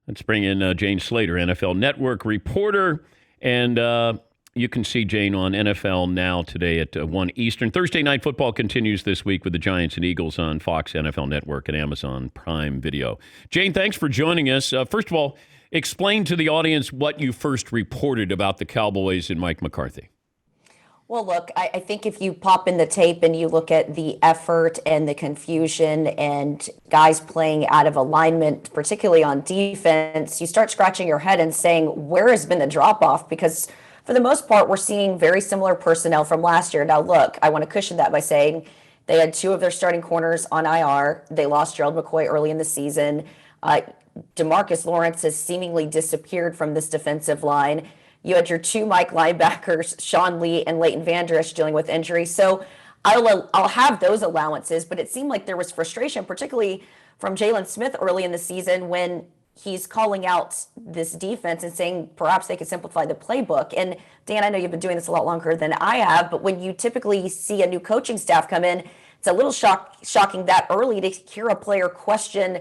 Let's bring in Jane Slater, NFL Network reporter. And you can see Jane on NFL Now today at 1 Eastern. Thursday Night Football continues this week with the Giants and Eagles on Fox NFL Network and Amazon Prime Video. Jane, thanks for joining us. First of all, explain to the audience what you first reported about the Cowboys and Mike McCarthy. Well, look, I think if you pop in the tape and you look at the effort and the confusion and guys playing out of alignment, particularly on defense, you start scratching your head and saying, where has been the drop off? Because for the most part, we're seeing very similar personnel from last year. Now, look, I want to cushion that by saying they had two of their starting corners on IR. They lost Gerald McCoy early in the season. DeMarcus Lawrence has seemingly disappeared from this defensive line. You had your two Mike linebackers, Sean Lee and Leighton Vander Esch, dealing with injury. So I'll have those allowances, but it seemed like there was frustration, particularly from Jalen Smith early in the season when he's calling out this defense and saying perhaps they could simplify the playbook. And Dan, I know you've been doing this a lot longer than I have, but when you typically see a new coaching staff come in, it's a little shocking that early to hear a player question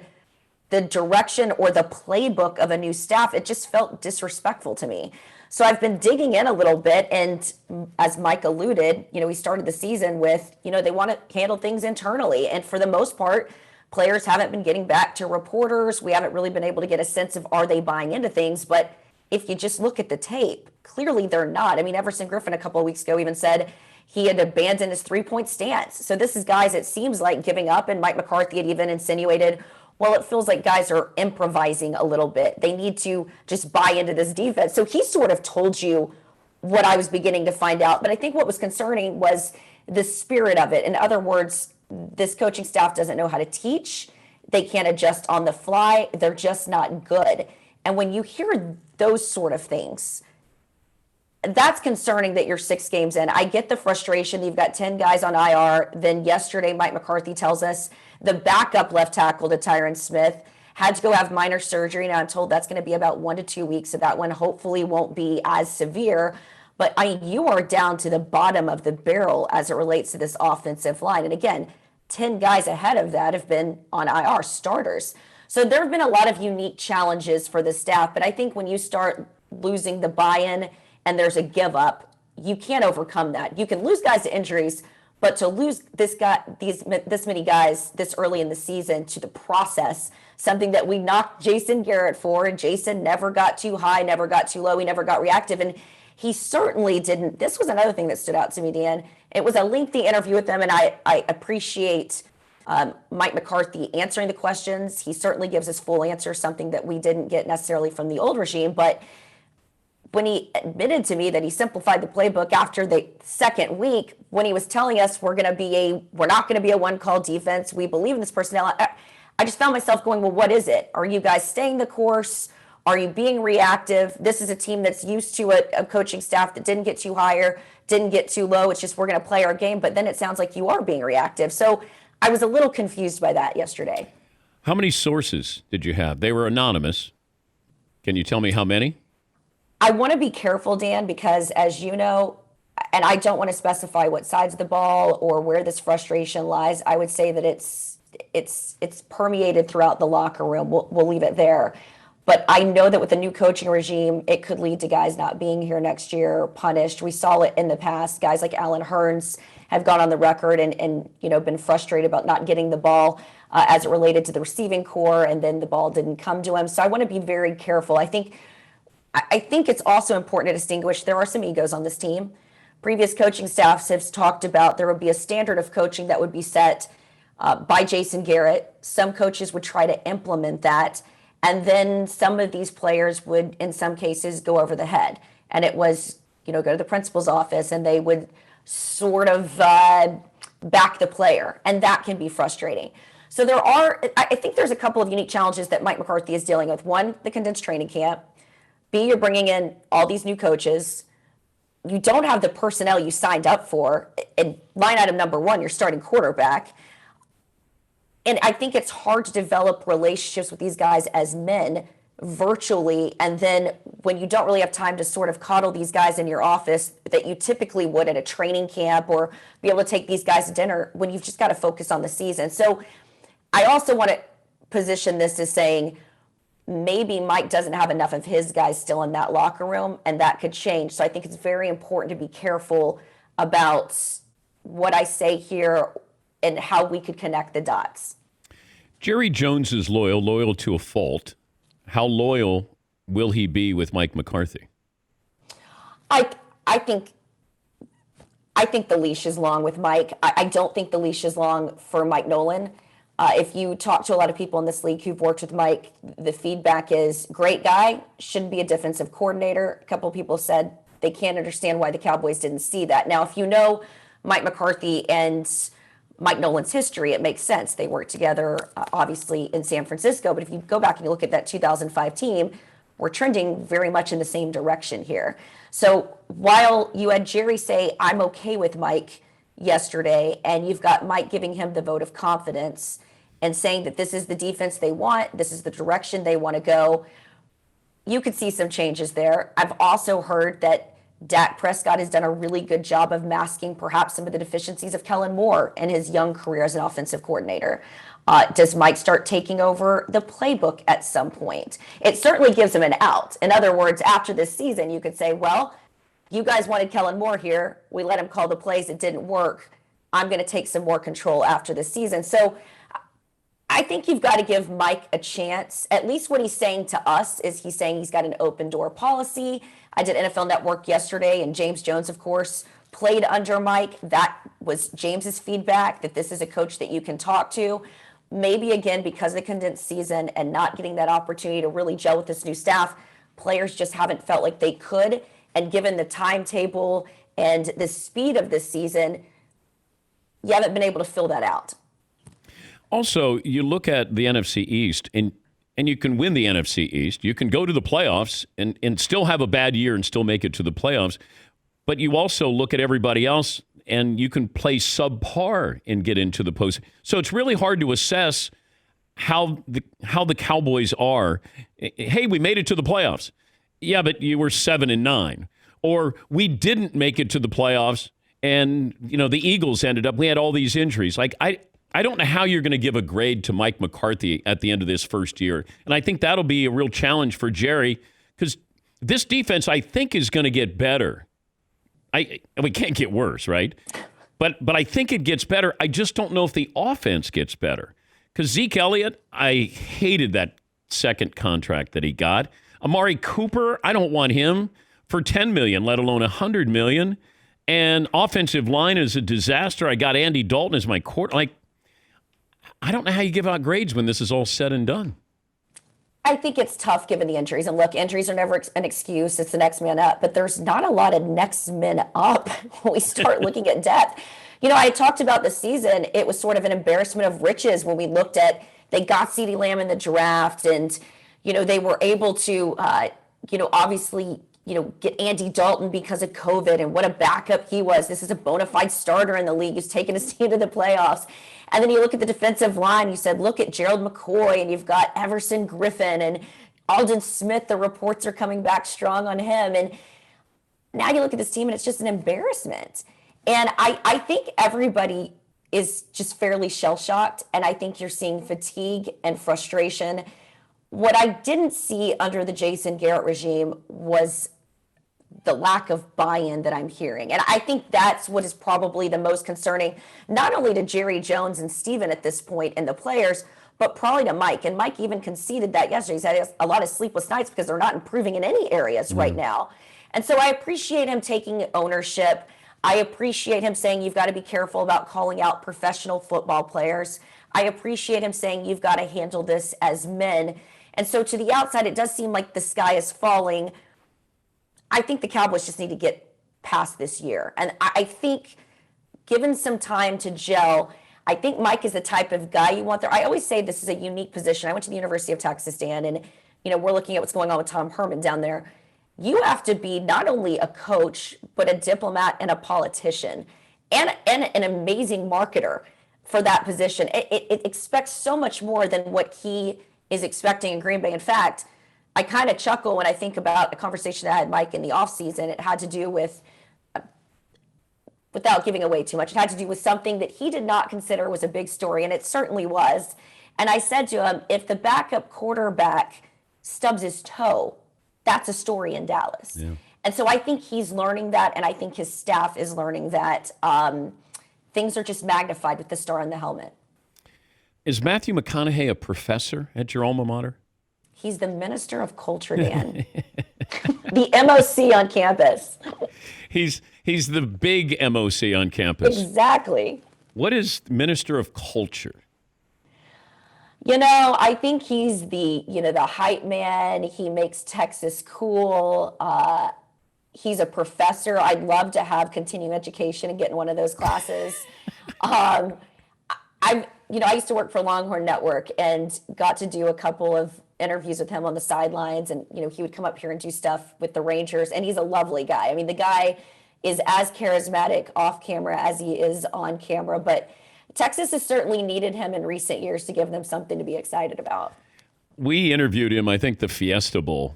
the direction or the playbook of a new staff. It just felt disrespectful to me. So I've been digging in a little bit, and as Mike alluded, we started the season with, they want to handle things internally. And for the most part, players haven't been getting back to reporters. We haven't really been able to get a sense of are they buying into things. But if you just look at the tape, clearly they're not. I mean, Everson Griffin a couple of weeks ago even said he had abandoned his three-point stance. So this is guys, it seems like, giving up, and Mike McCarthy had even insinuated, well, it feels like guys are improvising a little bit. They need to just buy into this defense. So he sort of told you what I was beginning to find out. But I think what was concerning was the spirit of it. In other words, this coaching staff doesn't know how to teach. They can't adjust on the fly. They're just not good. And when you hear those sort of things, that's concerning that you're 6 games in. I get the frustration. You've got 10 guys on IR. Then yesterday, Mike McCarthy tells us the backup left tackle to Tyron Smith had to go have minor surgery. Now I'm told that's going to be about 1 to 2 weeks. So that one hopefully won't be as severe. But you are down to the bottom of the barrel as it relates to this offensive line. And again, 10 guys ahead of that have been on IR starters. So there have been a lot of unique challenges for the staff. But I think when you start losing the buy-in and there's a give up, you can't overcome that. You can lose guys to injuries, but to lose this many guys this early in the season to the process, something that we knocked Jason Garrett for, and Jason never got too high, never got too low, he never got reactive, and he certainly didn't. This was another thing that stood out to me, Dan. It was a lengthy interview with them, and I appreciate Mike McCarthy answering the questions. He certainly gives us full answers, something that we didn't get necessarily from the old regime, but when he admitted to me that he simplified the playbook after the second week, when he was telling us we're not going to be a one-call defense, we believe in this personnel, I just found myself going, well, what is it? Are you guys staying the course? Are you being reactive? This is a team that's used to a coaching staff that didn't get too higher, didn't get too low. It's just we're going to play our game. But then it sounds like you are being reactive. So I was a little confused by that yesterday. How many sources did you have? They were anonymous. Can you tell me how many? I want to be careful, Dan, because as you know, and I don't want to specify what sides of the ball or where this frustration lies, I would say that it's permeated throughout the locker room. We'll leave it there. But I know that with the new coaching regime, it could lead to guys not being here next year, punished. We saw it in the past. Guys like Alan Hearns have gone on the record and been frustrated about not getting the ball as it related to the receiving core, and then the ball didn't come to him. So I want to be very careful. I think it's also important to distinguish there are some egos on this team. Previous coaching staffs have talked about there would be a standard of coaching that would be set by Jason Garrett. Some coaches would try to implement that. And then some of these players would, in some cases, go over the head. And it was, go to the principal's office and they would sort of back the player. And that can be frustrating. So I think there's a couple of unique challenges that Mike McCarthy is dealing with. One, the condensed training camp. B, you're bringing in all these new coaches. You don't have the personnel you signed up for. And line item number 1, you're starting quarterback. And I think it's hard to develop relationships with these guys as men virtually. And then when you don't really have time to sort of coddle these guys in your office that you typically would at a training camp or be able to take these guys to dinner, when you've just got to focus on the season. So I also want to position this as saying, maybe Mike doesn't have enough of his guys still in that locker room, and that could change. So I think it's very important to be careful about what I say here and how we could connect the dots. Jerry Jones is loyal to a fault. How loyal will he be with Mike McCarthy? I think the leash is long with Mike. I don't think the leash is long for Mike Nolan. If you talk to a lot of people in this league who've worked with Mike, the feedback is great guy, shouldn't be a defensive coordinator. A couple of people said they can't understand why the Cowboys didn't see that. Now, if you know Mike McCarthy and Mike Nolan's history, it makes sense. They worked together, obviously, in San Francisco. But if you go back and you look at that 2005 team, we're trending very much in the same direction here. So while you had Jerry say, I'm okay with Mike yesterday, and you've got Mike giving him the vote of confidence and saying that this is the defense they want, this is the direction they want to go, you could see some changes there. I've also heard that Dak Prescott has done a really good job of masking perhaps some of the deficiencies of Kellen Moore in his young career as an offensive coordinator. Does Mike start taking over the playbook at some point? It certainly gives him an out. In other words, after this season, you could say, well, you guys wanted Kellen Moore here. We let him call the plays. It didn't work. I'm going to take some more control after this season. So I think you've got to give Mike a chance. At least what he's saying to us is he's saying he's got an open door policy. I did NFL Network yesterday, and James Jones, of course, played under Mike. That was James's feedback, that this is a coach that you can talk to. Maybe, again, because of the condensed season and not getting that opportunity to really gel with this new staff, players just haven't felt like they could. And given the timetable and the speed of this season, you haven't been able to fill that out. Also, you look at the NFC East, and you can win the NFC East. You can go to the playoffs and still have a bad year and still make it to the playoffs. But you also look at everybody else, and you can play subpar and get into the post. So it's really hard to assess how the Cowboys are. Hey, we made it to the playoffs. Yeah, but you were 7-9. Or we didn't make it to the playoffs, and the Eagles ended up. We had all these injuries. Like I don't know how you're going to give a grade to Mike McCarthy at the end of this first year. And I think that'll be a real challenge for Jerry, because this defense, I think, is going to get better. We can't get worse, right? But I think it gets better. I just don't know if the offense gets better. Because Zeke Elliott, I hated that second contract that he got. Amari Cooper, I don't want him for $10 million, let alone $100 million. And offensive line is a disaster. I got Andy Dalton as my quarterback. I don't know how you give out grades when this is all said and done. I think it's tough given the injuries. And look, injuries are never an excuse. It's the next man up. But there's not a lot of next men up when we start looking at depth. I talked about this season. It was sort of an embarrassment of riches when we looked at, they got CeeDee Lamb in the draft, and, they were able to, obviously, get Andy Dalton because of COVID, and what a backup he was. This is a bona fide starter in the league who's taken his team to the playoffs. And then you look at the defensive line, you said, look at Gerald McCoy, and you've got Everson Griffin and Aldon Smith. The reports are coming back strong on him. And now you look at this team, and it's just an embarrassment. And I think everybody is just fairly shell-shocked, and I think you're seeing fatigue and frustration. What I didn't see under the Jason Garrett regime was the lack of buy-in that I'm hearing. And I think that's what is probably the most concerning, not only to Jerry Jones and Steven at this point and the players, but probably to Mike. And Mike even conceded that yesterday. He's had a lot of sleepless nights because they're not improving in any areas right now. And so I appreciate him taking ownership. I appreciate him saying you've got to be careful about calling out professional football players. I appreciate him saying you've got to handle this as men. And so to the outside, it does seem like the sky is falling. I think the Cowboys just need to get past this year. And I think given some time to gel, I think Mike is the type of guy you want there. I always say this is a unique position. I went to the University of Texas, Dan, and we're looking at what's going on with Tom Herman down there. You have to be not only a coach, but a diplomat and a politician and an amazing marketer for that position. It expects so much more than what he is expecting in Green Bay. In fact, I kind of chuckle when I think about a conversation I had Mike in the offseason. It had to do with, without giving away too much, it had to do with something that he did not consider was a big story, and it certainly was. And I said to him, if the backup quarterback stubs his toe, that's a story in Dallas. Yeah. And so I think he's learning that, and I think his staff is learning that things are just magnified with the star on the helmet. Is Matthew McConaughey a professor at your alma mater? He's the minister of culture, Dan. The MOC on campus. He's the big MOC on campus. Exactly. What is minister of culture? I think he's the hype man. He makes Texas cool. He's a professor. I'd love to have continuing education and get in one of those classes. I used to work for Longhorn Network and got to do a couple of interviews with him on the sidelines. And, he would come up here and do stuff with the Rangers. And he's a lovely guy. I mean, the guy is as charismatic off camera as he is on camera. But Texas has certainly needed him in recent years to give them something to be excited about. We interviewed him, I think, the Fiesta Bowl.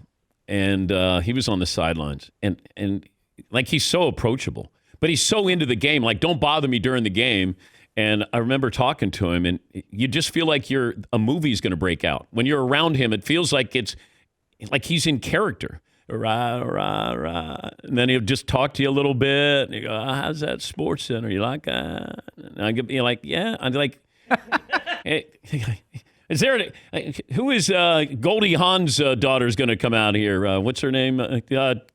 And he was on the sidelines. And like, he's so approachable. But he's so into the game. Like, don't bother me during the game. And I remember talking to him, and you just feel like a movie's going to break out. When you're around him, it feels like it's like he's in character. Rah, rah, rah. And then he'll just talk to you a little bit. And you go, how's that Sports Center? You like that? And you're like, yeah. I'm like, hey, is there who is Goldie Hawn's daughter's going to come out here? What's her name?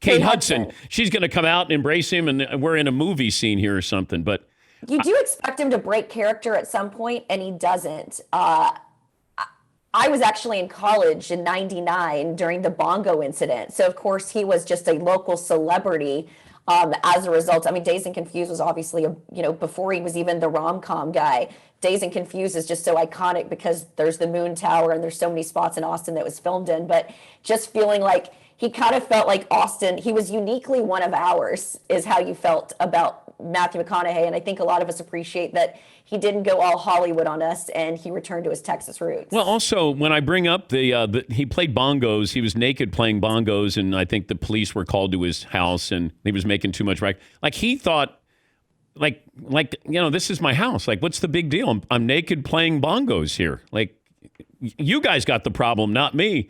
Kate Hudson. She's going to come out and embrace him, and we're in a movie scene here or something. But you do expect him to break character at some point, and he doesn't. I was actually in college in '99 during the bongo incident. So, of course, he was just a local celebrity as a result. I mean, Dazed and Confused was obviously, before he was even the rom-com guy. Dazed and Confused is just so iconic because there's the Moon Tower and there's so many spots in Austin that was filmed in. But just feeling like he kind of felt like Austin, he was uniquely one of ours, is how you felt about Matthew McConaughey. And I think a lot of us appreciate that he didn't go all Hollywood on us and he returned to his Texas roots. Well, also, when I bring up he played bongos, he was naked playing bongos, and I think the police were called to his house and he was making too much racket. Like, he thought, this is my house. Like, what's the big deal? I'm naked playing bongos here. Like, you guys got the problem, not me.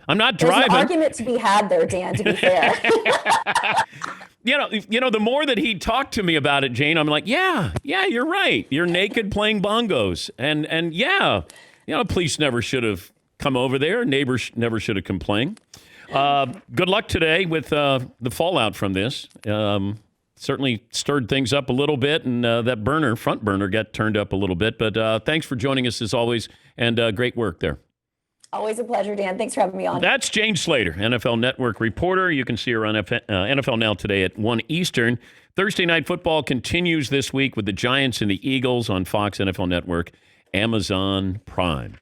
I'm not driving. There's an argument to be had there, Dan, to be fair. The more that he talked to me about it, Jane, I'm like, yeah, you're right. You're naked playing bongos. And yeah, police never should have come over there. Neighbors never should have complained. Good luck today with the fallout from this. Certainly stirred things up a little bit, and that front burner got turned up a little bit. But thanks for joining us as always, and great work there. Always a pleasure, Dan. Thanks for having me on. That's Jane Slater, NFL Network reporter. You can see her on NFL Now today at 1 Eastern. Thursday Night Football continues this week with the Giants and the Eagles on Fox, NFL Network, Amazon Prime.